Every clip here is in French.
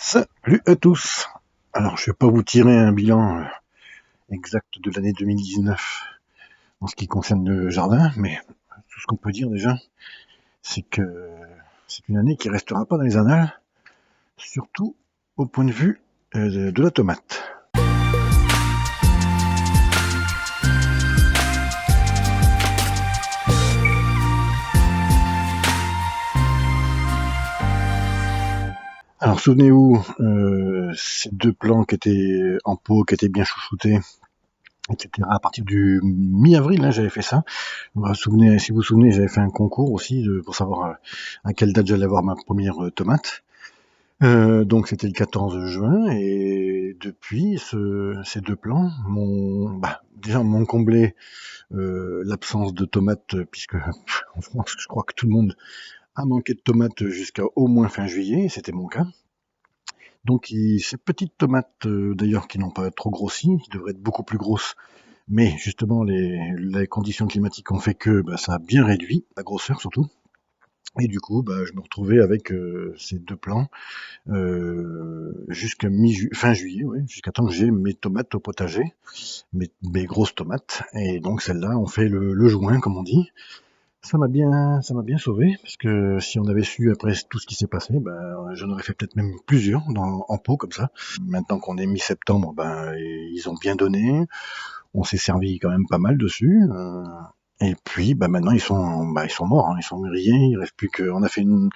Salut à tous. Alors, je vais pas vous tirer un bilan exact de l'année 2019 en ce qui concerne le jardin, mais tout ce qu'on peut dire déjà, c'est que c'est une année qui restera pas dans les annales, surtout au point de vue de la tomate. Alors, souvenez-vous, ces deux plants qui étaient en pot, qui étaient bien chouchoutés, etc. À partir du mi-avril, hein, j'avais fait ça. Si vous vous souvenez, j'avais fait un concours aussi pour savoir à quelle date j'allais avoir ma première tomate. Donc c'était le 14 juin et depuis ces deux plants déjà m'ont comblé l'absence de tomates puisque en France je crois que tout le monde a manqué de tomates jusqu'à au moins fin juillet, et c'était mon cas. Donc ces petites tomates d'ailleurs qui n'ont pas trop grossi, qui devraient être beaucoup plus grosses, mais justement les conditions climatiques ont fait que ça a bien réduit la grosseur surtout. Et du coup, je me retrouvais avec ces deux plants jusqu'à fin juillet, ouais, jusqu'à temps que j'ai mes tomates au potager, mes grosses tomates. Et donc celles-là ont fait le joint, comme on dit. Ça m'a bien sauvé, parce que si on avait su après tout ce qui s'est passé, j'en aurais fait peut-être même plusieurs en pot comme ça. Maintenant qu'on est mi-septembre, ils ont bien donné. On s'est servi quand même pas mal dessus. Et puis maintenant ils sont morts, hein, ils sont grillés. Il reste plus que. On a fait une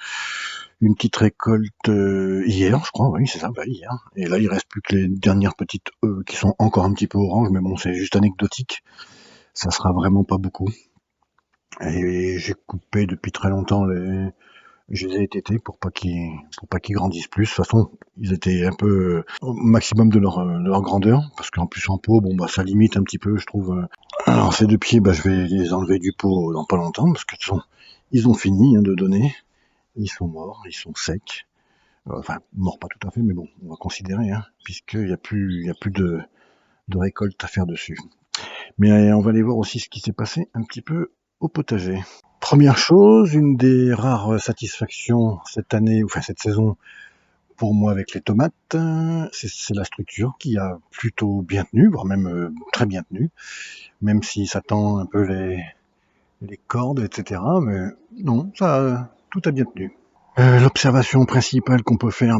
petite récolte hier, je crois, oui, c'est ça, hier. Et là, il reste plus que les dernières petites qui sont encore un petit peu oranges, mais bon, c'est juste anecdotique. Ça sera vraiment pas beaucoup. Et j'ai coupé depuis très longtemps je les ai étêtés pour pas qu'ils grandissent plus. De toute façon, ils étaient un peu au maximum de leur grandeur, parce qu'en plus en pot, ça limite un petit peu, je trouve. Alors ces deux pieds, je vais les enlever du pot dans pas longtemps, parce que de toute façon, ils ont fini de donner. Ils sont morts, ils sont secs. Enfin, morts pas tout à fait, mais bon, on va considérer, hein, puisqu'il n'y a plus de récolte à faire dessus. Mais on va aller voir aussi ce qui s'est passé un petit peu au potager. Première chose, une des rares satisfactions cette année, enfin cette saison, pour moi avec les tomates, c'est la structure qui a plutôt bien tenu, voire même très bien tenu, même si ça tend un peu les cordes, etc. Mais non, tout a bien tenu. L'observation principale qu'on peut faire,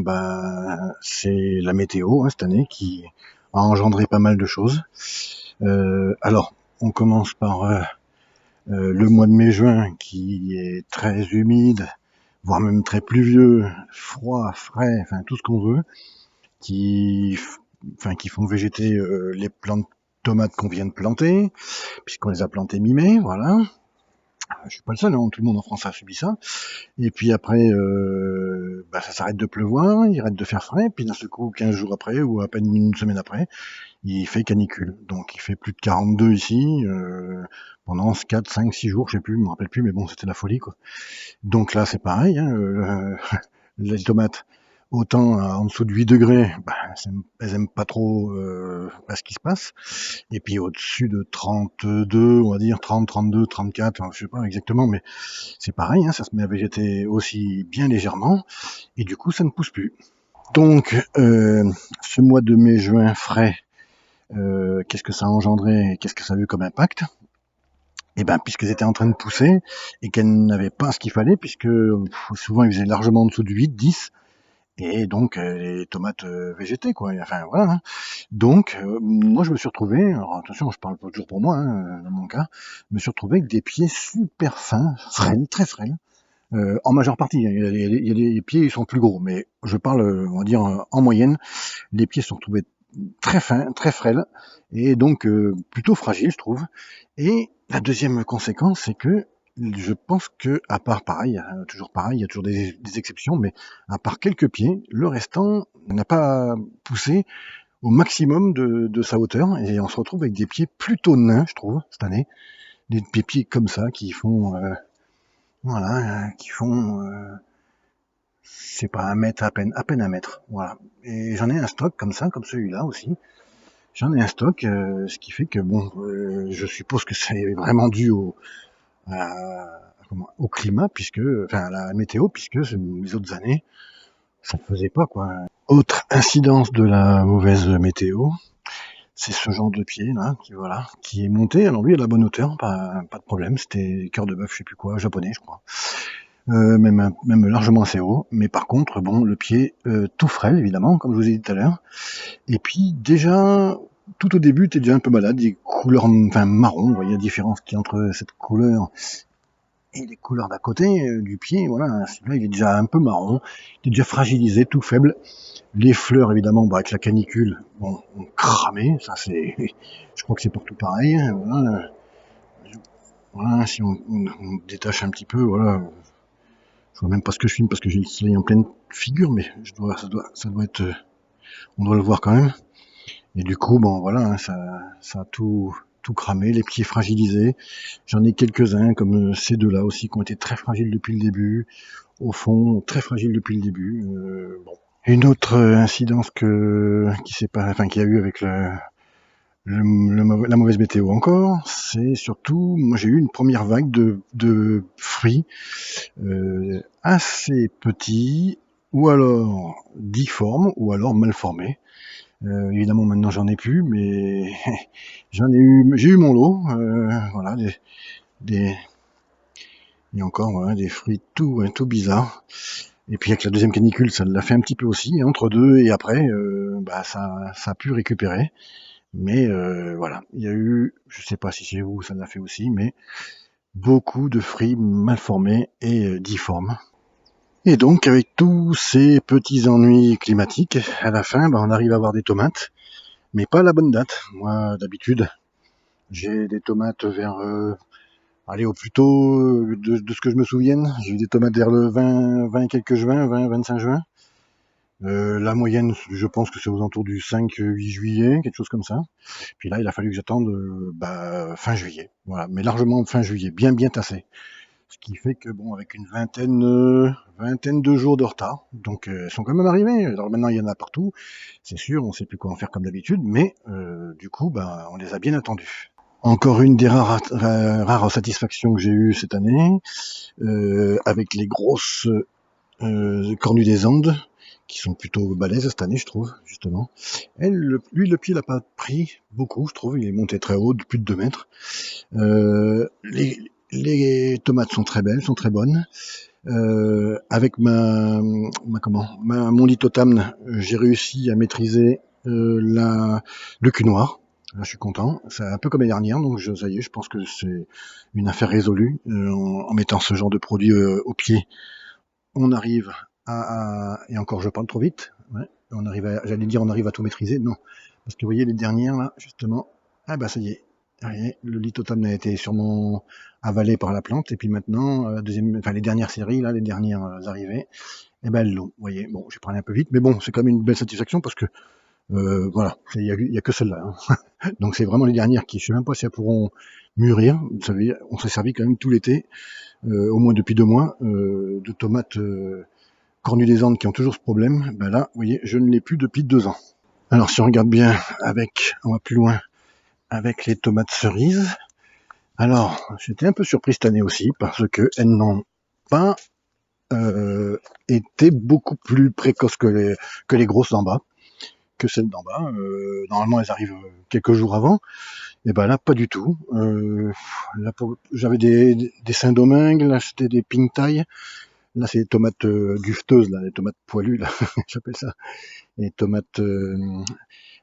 c'est la météo, hein, cette année, qui a engendré pas mal de choses. Alors, on commence par le mois de mai-juin, qui est très humide, voire même très pluvieux, froid, frais, enfin tout ce qu'on veut, qui font végéter les plants de tomates qu'on vient de planter, puisqu'on les a plantés mi-mai, voilà. Je suis pas le seul, hein, tout le monde en France a subi ça. Et puis après, ça s'arrête de pleuvoir, il arrête de faire frais, puis d'un seul coup, 15 jours après, ou à peine une semaine après, il fait canicule. Donc il fait plus de 42 ici, pendant 4, 5, 6 jours, je sais plus, je me rappelle plus, mais bon, c'était la folie, quoi. Donc là, c'est pareil, hein, les tomates, autant en dessous de 8 degrés, elles aiment pas trop ce qui se passe. Et puis au-dessus de 32, on va dire 30, 32, 34, je sais pas exactement, mais c'est pareil, hein, ça se met à végéter aussi bien légèrement, et du coup ça ne pousse plus. Donc ce mois de mai-juin frais, qu'est-ce que ça a engendré, qu'est-ce que ça a eu comme impact? Et puisqu'elles étaient en train de pousser, et qu'elles n'avaient pas ce qu'il fallait, puisque souvent ils faisaient largement en dessous de 8, 10, et donc les tomates végétaient, quoi. Enfin voilà, hein. Donc moi je me suis retrouvé, alors attention, je parle pas toujours pour moi, hein, dans mon cas, je me suis retrouvé avec des pieds super fins, frêles, très frêles, en majeure partie. Il y a des pieds, ils sont plus gros, mais je parle, on va dire, en moyenne, les pieds se sont retrouvés très fins, très frêles, et donc plutôt fragiles, je trouve. Et la deuxième conséquence, c'est que je pense que, à part pareil, toujours pareil, il y a toujours des exceptions, mais à part quelques pieds, le restant n'a pas poussé au maximum de sa hauteur, et on se retrouve avec des pieds plutôt nains, je trouve, cette année. Des pieds comme ça, qui font, c'est pas un mètre, à peine un mètre, voilà. Et j'en ai un stock comme ça, comme celui-là aussi. J'en ai un stock, ce qui fait que je suppose que c'est vraiment dû au climat, à la météo, puisque les autres années, ça ne faisait pas, quoi. Autre incidence de la mauvaise météo, c'est ce genre de pied là, qui est monté. Alors lui à la bonne hauteur, pas de problème. C'était cœur de bœuf, je sais plus quoi, japonais, je crois. Même largement assez haut. Mais par contre, bon, le pied tout frêle évidemment, comme je vous ai dit tout à l'heure. Et puis déjà, tout au début, t'es déjà un peu malade. Des couleurs, enfin marron. Vous voyez la différence qu'il y a entre cette couleur et les couleurs d'à côté du pied. Voilà, celui-là il est déjà un peu marron. Il est déjà fragilisé, tout faible. Les fleurs, évidemment, bah, avec la canicule, bon, ont cramé. Ça, c'est, je crois que c'est partout pareil. Voilà. Voilà, si on détache un petit peu, voilà. Je vois même pas ce que je filme parce que j'ai le soleil en pleine figure, mais ça doit être, on doit le voir quand même. Et du coup, bon, voilà, hein, ça a tout cramé, les pieds fragilisés. J'en ai quelques-uns, comme ces deux-là aussi, qui ont été très fragiles depuis le début. Au fond, très fragiles depuis le début. Bon. Une autre incidence qui a eu avec la mauvaise météo encore, c'est surtout, moi j'ai eu une première vague de fruits assez petits, ou alors difformes, ou alors mal formés. Évidemment maintenant j'en ai plus, mais j'ai eu mon lot, voilà, des, et encore voilà, des fruits tout bizarres. Et puis avec la deuxième canicule, ça l'a fait un petit peu aussi, et entre deux et après, bah ça a pu récupérer. Mais voilà, il y a eu, je sais pas si chez vous ça l'a fait aussi, mais beaucoup de fruits mal formés et difformes. Et donc avec tous ces petits ennuis climatiques, à la fin, bah, on arrive à avoir des tomates, mais pas à la bonne date. Moi, d'habitude, j'ai des tomates vers, allez, au plus tôt de ce que je me souvienne, j'ai eu des tomates vers le 20 quelques juin, 25 juin. La moyenne, je pense que c'est aux alentours du 5-8 juillet, quelque chose comme ça. Puis là, il a fallu que j'attende fin juillet. Voilà, mais largement fin juillet, bien tassé. Ce qui fait que bon, avec une vingtaine de jours de retard, donc elles sont quand même arrivées. Alors maintenant, il y en a partout, c'est sûr, on sait plus quoi en faire comme d'habitude, mais du coup, bah, on les a bien attendus. Encore une des rares satisfactions que j'ai eues cette année, avec les grosses cornues des Andes, qui sont plutôt balèzes cette année, je trouve, justement. Lui, le pied l'a pas pris beaucoup, je trouve. Il est monté très haut, de plus de 2 mètres. Les tomates sont très belles, sont très bonnes. Avec mon lithotamne, j'ai réussi à maîtriser le cul noir. Là, je suis content. C'est un peu comme l'année dernière, donc ça y est, je pense que c'est une affaire résolue. En mettant ce genre de produit au pied, on arrive et encore je parle trop vite, ouais, j'allais dire on arrive à tout maîtriser, non. Parce que vous voyez les dernières là, justement, ah bah ça y est, voyez, le lithotamne a été sûrement avalé par la plante, et puis maintenant, les dernières séries, là, les dernières arrivées, eh ben elles l'ont, vous voyez, bon, j'ai parlé un peu vite, mais bon, c'est quand même une belle satisfaction parce que, voilà, il y a que celle-là, hein. Donc c'est vraiment les dernières qui, je sais même pas si elles pourront mûrir, vous savez, on s'est servi quand même tout l'été, au moins depuis 2 mois, de tomates cornues des Andes qui ont toujours ce problème. Ben là, vous voyez, je ne l'ai plus depuis 2 ans. Alors si on regarde bien on va plus loin, avec les tomates cerises. Alors, j'étais un peu surpris cette année aussi, parce que elles n'ont pas été beaucoup plus précoces que les grosses d'en bas, que celles d'en bas. Normalement, elles arrivent quelques jours avant. Et ben là, pas du tout. Là, j'avais des Saint-Domingue, là c'était des pink taille. Là, c'est les tomates duveteuses, là, les tomates poilues, là, j'appelle ça. Les tomates,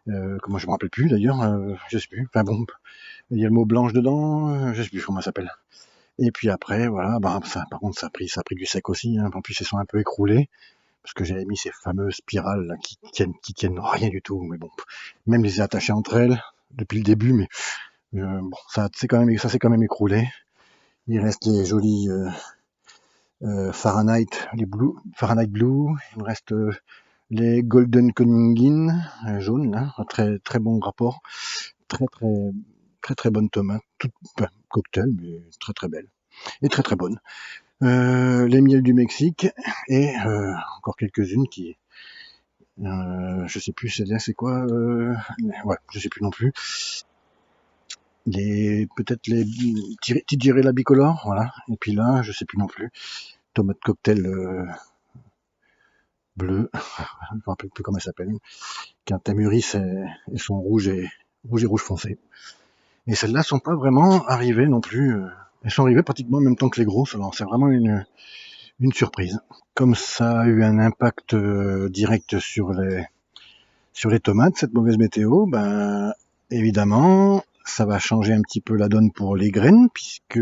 comment je me rappelle plus d'ailleurs, je sais plus. Enfin bon, il y a le mot blanche dedans, je sais plus comment ça s'appelle. Et puis après, voilà, bah, ça, par contre, ça a pris du sec aussi, hein. En plus, ils sont un peu écroulés, parce que j'avais mis ces fameuses spirales là, qui tiennent rien du tout. Mais bon, même les ai attachées entre elles depuis le début, mais bon, ça s'est quand même écroulé. Il reste les jolis Fahrenheit Blue. Il me reste les Golden Koningin jaunes, là, un très bon rapport, très bonne tomate, cocktail, mais très belle et très bonne. Les miels du Mexique et encore quelques-unes qui, je sais plus celle-là c'est quoi, ouais, je sais plus non plus. Peut-être les la bicolore, voilà. Et puis là, je sais plus non plus. Tomate cocktail bleues, je me rappelle plus comment elles s'appellent, quand elles mûrissent, elles sont rouges et rouge foncé. Et celles-là sont pas vraiment arrivées non plus, elles sont arrivées pratiquement en même temps que les grosses, alors c'est vraiment une surprise. Comme ça a eu un impact direct sur les tomates, cette mauvaise météo, ben évidemment, ça va changer un petit peu la donne pour les graines, puisque,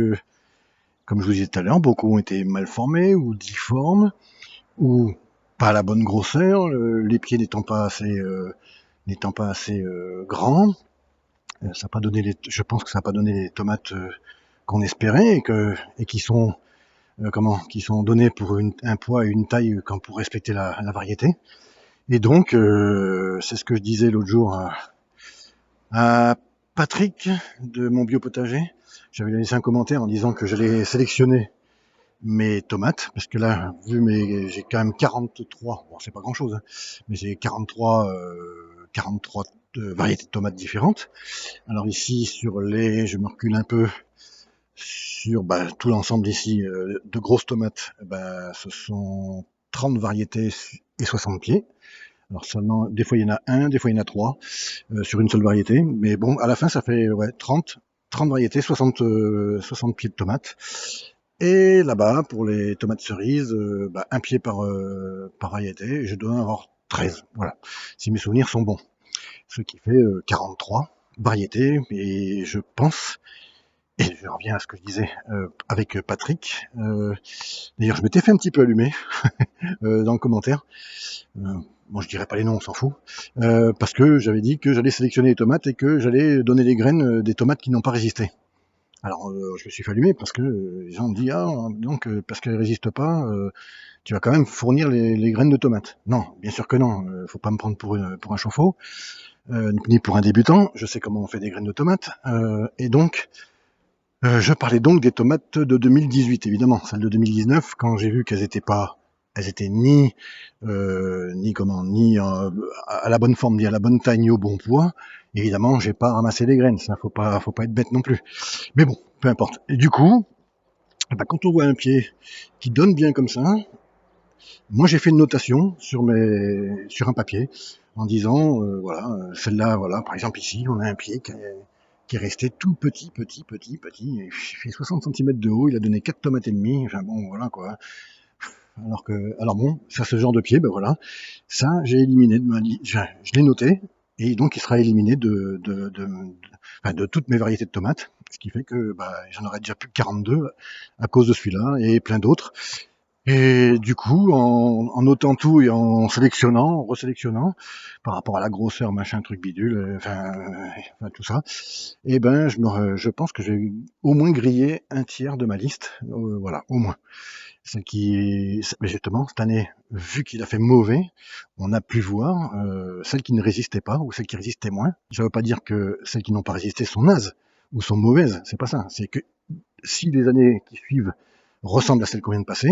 comme je vous disais tout à l'heure, beaucoup ont été mal formées ou difformes, ou pas à la bonne grosseur, les pieds n'étant pas assez, grands. Ça a pas donné je pense que ça n'a pas donné les tomates qu'on espérait et qui sont qui sont données pour un poids et une taille pour respecter la variété. Et donc, c'est ce que je disais l'autre jour à Patrick de mon biopotager. J'avais laissé un commentaire en disant que j'allais sélectionner mes tomates, parce que là, j'ai quand même 43, bon c'est pas grand chose, hein, mais j'ai 43 variétés de tomates différentes. Alors ici, je me recule un peu sur tout l'ensemble ici de grosses tomates, ce sont 30 variétés et 60 pieds. Alors seulement, des fois il y en a un, des fois il y en a trois sur une seule variété, mais bon, à la fin ça fait 30 variétés, 60 pieds de tomates. Et là-bas, pour les tomates cerises, un pied par variété, et je dois en avoir 13, voilà, si mes souvenirs sont bons. Ce qui fait 43 variétés, et je pense, et je reviens à ce que je disais avec Patrick, d'ailleurs je m'étais fait un petit peu allumer dans le commentaire, bon je dirais pas les noms, on s'en fout, parce que j'avais dit que j'allais sélectionner les tomates et que j'allais donner les graines des tomates qui n'ont pas résisté. Alors je me suis fait allumer parce que les gens me disent ah donc parce qu'elles résistent pas, tu vas quand même fournir les graines de tomates. Non, bien sûr que non, faut pas me prendre pour un chauffe-eau, ni pour un débutant. Je sais comment on fait des graines de tomates, et donc je parlais donc des tomates de 2018, évidemment. Celles de 2019, quand j'ai vu qu'elles étaient ni à la bonne forme, ni à la bonne taille, ni au bon poids. Évidemment, j'ai pas ramassé les graines. Ça, faut pas être bête non plus. Mais bon, peu importe. Et du coup, quand on voit un pied qui donne bien comme ça, moi j'ai fait une notation sur un papier en disant celle-là, voilà, par exemple ici, on a un pied qui est resté tout petit. Il fait 60 cm de haut, il a donné 4 tomates et demie. Enfin bon, voilà quoi. Alors bon, ça, ce genre de pied, ben voilà, ça, j'ai éliminé je l'ai noté, et donc il sera éliminé de toutes mes variétés de tomates, ce qui fait que j'en aurais déjà plus que 42 à cause de celui-là et plein d'autres. Et du coup, en notant tout et en resélectionnant, par rapport à la grosseur, machin, truc bidule, tout ça, et je pense que j'ai au moins grillé un tiers de ma liste, voilà, au moins. Mais justement, cette année, vu qu'il a fait mauvais, on a pu voir celles qui ne résistaient pas ou celles qui résistaient moins. Ça ne veut pas dire que celles qui n'ont pas résisté sont nazes ou sont mauvaises, c'est pas ça. C'est que si les années qui suivent ressemblent à celles qu'on vient de passer,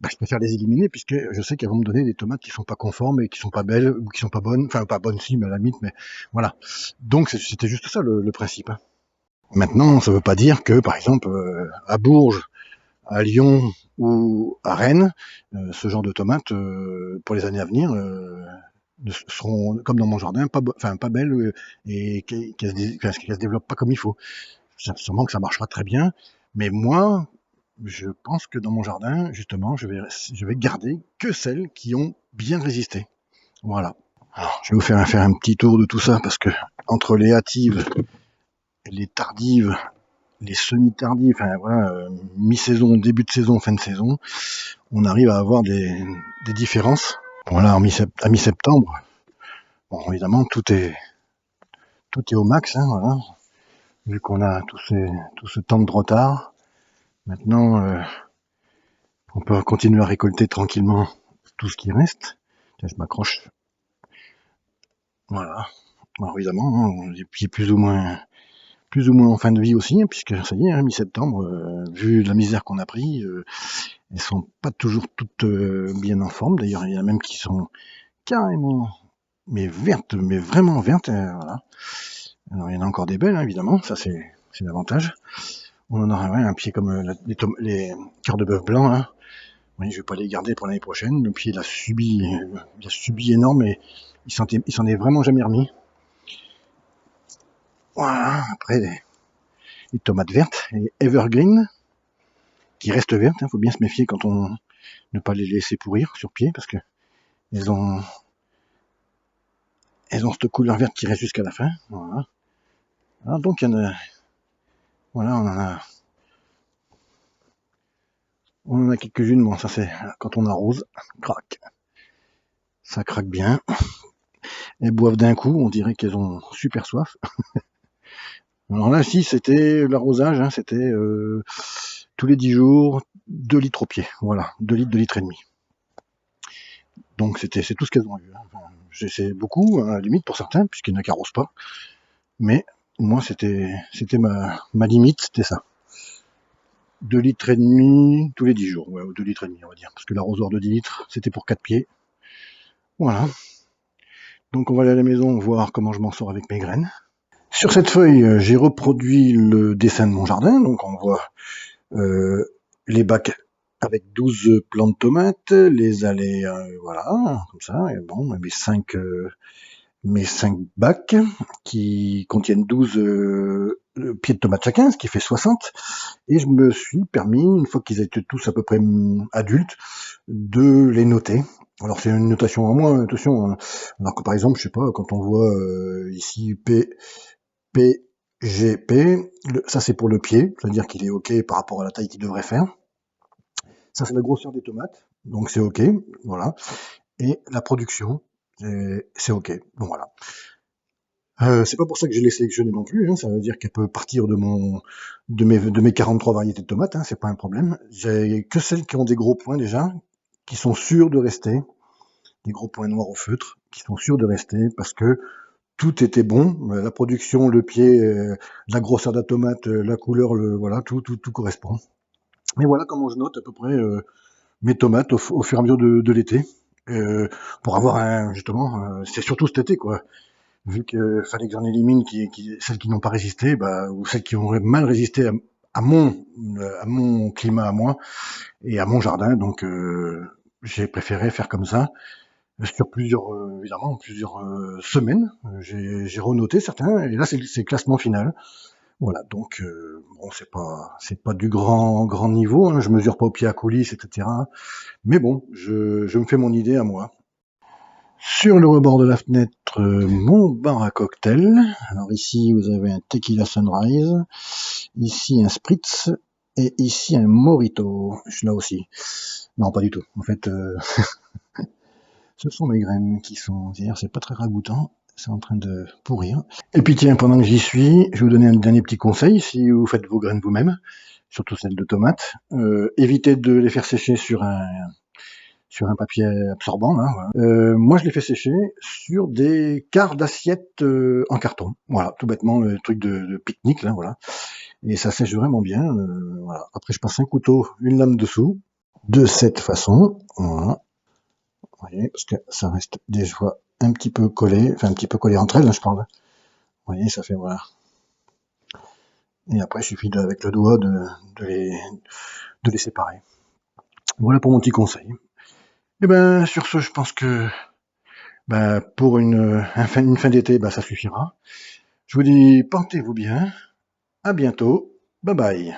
je préfère les éliminer puisque je sais qu'elles vont me donner des tomates qui sont pas conformes et qui sont pas belles ou qui sont pas bonnes. Enfin, pas bonnes si, mais à la limite, mais voilà. Donc c'était juste ça le principe, hein. Maintenant, ça veut pas dire que, par exemple, à Bourges, à Lyon ou à Rennes, ce genre de tomates, pour les années à venir, seront, comme dans mon jardin, pas belles et qu'elles se développent pas comme il faut. Sûrement que ça marchera très bien, mais moi, je pense que dans mon jardin, justement, je vais garder que celles qui ont bien résisté. Voilà. Alors, je vais vous faire un petit tour de tout ça, parce que entre les hâtives, les tardives, les semi-tardives, mi-saison, début de saison, fin de saison, on arrive à avoir des différences. Voilà, à mi-septembre, bon, évidemment, tout est au max, hein, voilà, vu qu'on a tout ce temps de retard. Maintenant, on peut continuer à récolter tranquillement tout ce qui reste. Tiens, je m'accroche. Voilà. Alors évidemment, hein, et puis plus ou moins en fin de vie aussi, hein, puisque ça y est, hein, mi-septembre, vu la misère qu'on a pris, elles sont pas toujours toutes bien en forme. D'ailleurs, il y en a même qui sont carrément vertes, mais vraiment vertes. Voilà. Alors il y en a encore des belles, hein, évidemment, ça c'est l'avantage. On en aura un pied comme les cœurs de bœuf blanc, hein. Oui, je vais pas les garder pour l'année prochaine. Le pied, il a subi énorme et il s'en est vraiment jamais remis. Voilà, après, les tomates vertes, les evergreen, qui restent vertes, faut bien se méfier quand on, ne pas les laisser pourrir sur pied, parce que elles ont cette couleur verte qui reste jusqu'à la fin. Voilà. Alors donc, il y en a, voilà, on en a quelques-unes. Bon, ça c'est quand on arrose, crac, ça craque bien. Elles boivent d'un coup, on dirait qu'elles ont super soif. Alors là, si c'était l'arrosage, hein, c'était tous les 10 jours, 2 litres au pied. Voilà, 2 litres, 2 litres et demi. Donc c'est tout ce qu'elles ont eu. Hein. Enfin, c'est beaucoup, à la limite pour certains, puisqu'il y en a qui n'arrosent pas. Mais moi, c'était ma limite, c'était ça. 2 litres et demi tous les 10 jours. Ouais, 2 litres et demi, on va dire. Parce que l'arrosoir de 10 litres, c'était pour 4 pieds. Voilà. Donc on va aller à la maison voir comment je m'en sors avec mes graines. Sur cette feuille, j'ai reproduit le dessin de mon jardin. Donc on voit les bacs avec 12 plants de tomates, les allées, voilà, comme ça. Et bon, mes 5 bacs qui contiennent 12 pieds de tomates chacun, ce qui fait 60. Et je me suis permis, une fois qu'ils étaient tous à peu près adultes, de les noter. Alors c'est une notation en moins, attention. Hein. Alors que par exemple, je sais pas, quand on voit ici PGP, ça c'est pour le pied, c'est-à-dire qu'il est OK par rapport à la taille qu'il devrait faire. Ça c'est la grosseur des tomates, donc c'est OK, voilà. Et la production, c'est OK, donc voilà. C'est pas pour ça que je l'ai sélectionné non plus, hein, ça veut dire qu'elle peut partir de mes 43 variétés de tomates, hein, c'est pas un problème. J'ai que celles qui ont des gros points déjà, qui sont sûres de rester, des gros points noirs au feutre, qui sont sûrs de rester parce que tout était bon, la production, le pied, la grosseur de la tomate, la couleur, voilà, tout correspond. Mais voilà comment je note à peu près mes tomates au fur et à mesure de l'été, pour avoir justement, c'est surtout cet été quoi. Vu qu'il fallait que j'en élimine celles qui n'ont pas résisté, ou celles qui ont mal résisté à mon climat à moi et à mon jardin, donc j'ai préféré faire comme ça sur évidemment plusieurs semaines. J'ai renoté certains et là c'est le classement final. Voilà, donc bon c'est pas du grand niveau, hein, je mesure pas au pied à coulisses, etc. Mais bon, je me fais mon idée à moi. Sur le rebord de la fenêtre, mon bar à cocktail. Alors ici, vous avez un Tequila Sunrise, ici un Spritz, et ici un Mojito. Là aussi. Non, pas du tout. En fait, ce sont mes graines qui sont... D'ailleurs, c'est pas très ragoûtant. C'est en train de pourrir. Et puis tiens, pendant que j'y suis, je vais vous donner un dernier petit conseil. Si vous faites vos graines vous-même, surtout celles de tomates, évitez de les faire sécher sur un papier absorbant. Là, voilà. Moi, je l'ai fait sécher sur des quarts d'assiette en carton. Voilà, tout bêtement, le truc de pique-nique, là, voilà. Et ça sèche vraiment bien. Voilà. Après, je passe un couteau, une lame dessous, de cette façon. Voilà. Vous voyez, parce que ça reste des fois un petit peu collé, enfin un petit peu collé entre elles, là, je parle. Vous voyez, ça fait, voilà. Et après, il suffit avec le doigt de les séparer. Voilà pour mon petit conseil. Et ben, sur ce, je pense que pour une fin d'été, ça suffira. Je vous dis, portez-vous bien. À bientôt. Bye bye.